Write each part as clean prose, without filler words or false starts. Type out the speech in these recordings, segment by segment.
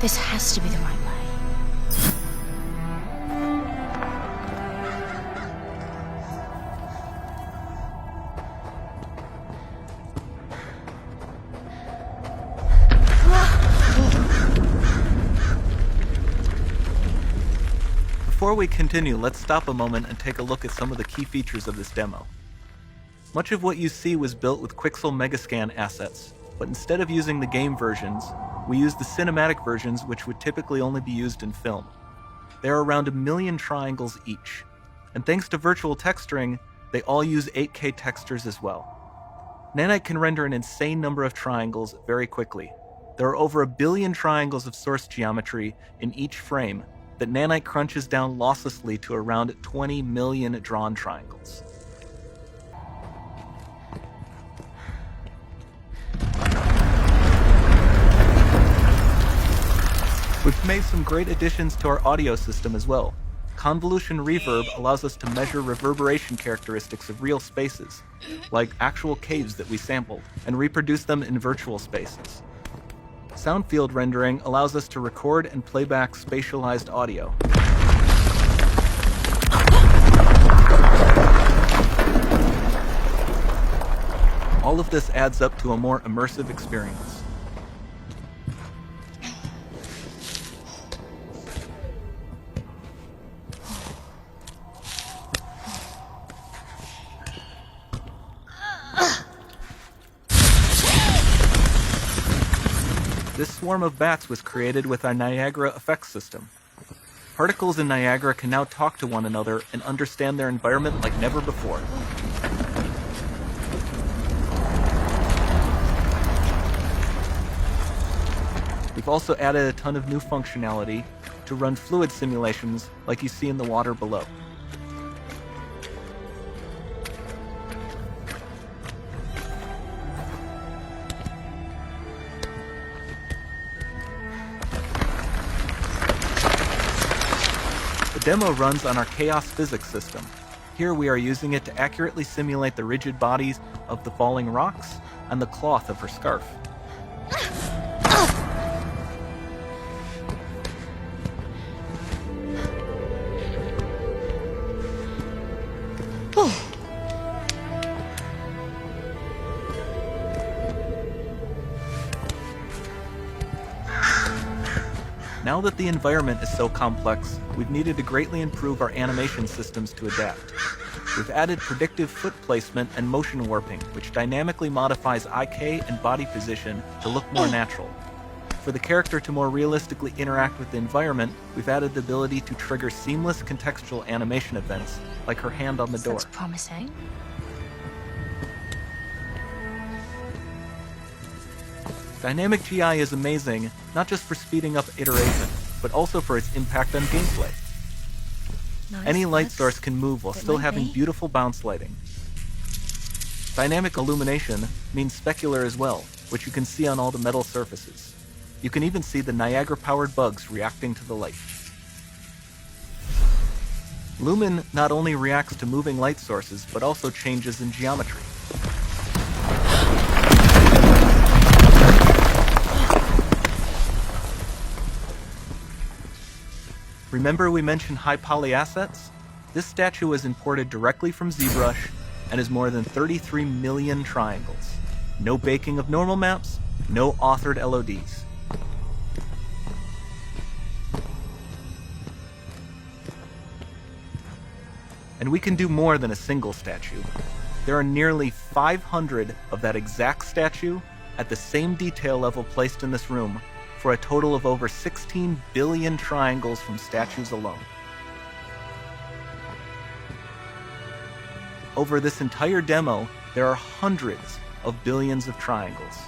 This has to be the right way. Before we continue, let's stop a moment and take a look at some of the key features of this demo. Much of what you see was built with Quixel Megascan assets, but instead of using the game versions, we used the cinematic versions, which would typically only be used in film. There are around 1 million triangles each, and thanks to virtual texturing, they all use 8K textures as well. Nanite can render an insane number of triangles very quickly. There are over 1 billion triangles of source geometry in each frame that Nanite crunches down losslessly to around 20 million drawn triangles. We've made some great additions to our audio system as well. Convolution reverb allows us to measure reverberation characteristics of real spaces, like actual caves that we sampled, and reproduce them in virtual spaces. Sound field rendering allows us to record and play back spatialized audio. All of this adds up to a more immersive experience. This swarm of bats was created with our Niagara effects system. Particles in Niagara can now talk to one another and understand their environment like never before. We've also added a ton of new functionality to run fluid simulations like you see in the water below. The demo runs on our chaos physics system. Here we are using it to accurately simulate the rigid bodies of the falling rocks and the cloth of her scarf. Now that the environment is so complex, we've needed to greatly improve our animation systems to adapt. We've added predictive foot placement and motion warping, which dynamically modifies IK and body position to look more natural. For the character to more realistically interact with the environment, we've added the ability to trigger seamless contextual animation events, like her hand on the door. That's promising. Dynamic GI is amazing, not just for speeding up iteration, but also for its impact on gameplay. Nice. Any light source can move while still having beautiful bounce lighting. Dynamic illumination means specular as well, which you can see on all the metal surfaces. You can even see the Niagara-powered bugs reacting to the light. Lumen not only reacts to moving light sources, but also changes in geometry. Remember we mentioned high poly assets? This statue was imported directly from ZBrush and is more than 33 million triangles. No baking of normal maps, no authored LODs. And we can do more than a single statue. There are nearly 500 of that exact statue at the same detail level placed in this room, for a total of over 16 billion triangles from statues alone. Over this entire demo, there are hundreds of billions of triangles.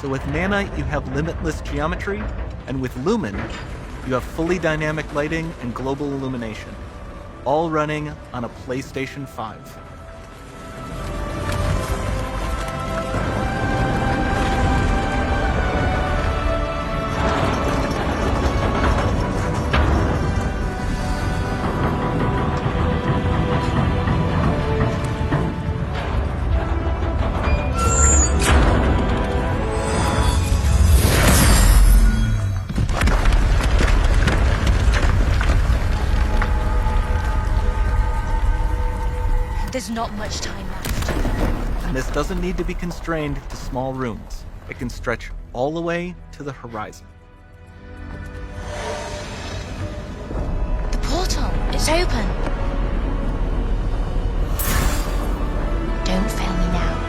So with Nanite, you have limitless geometry, and with Lumen, you have fully dynamic lighting and global illumination, all running on a PlayStation 5. There's not much time left. And this doesn't need to be constrained to small rooms. It can stretch all the way to the horizon. The portal, it's open. Don't fail me now.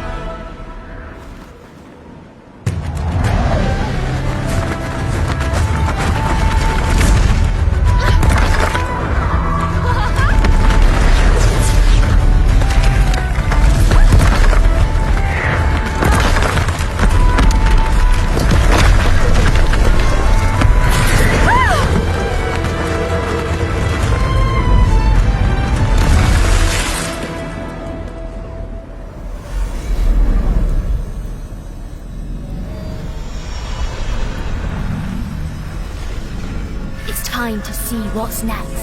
Time to see what's next.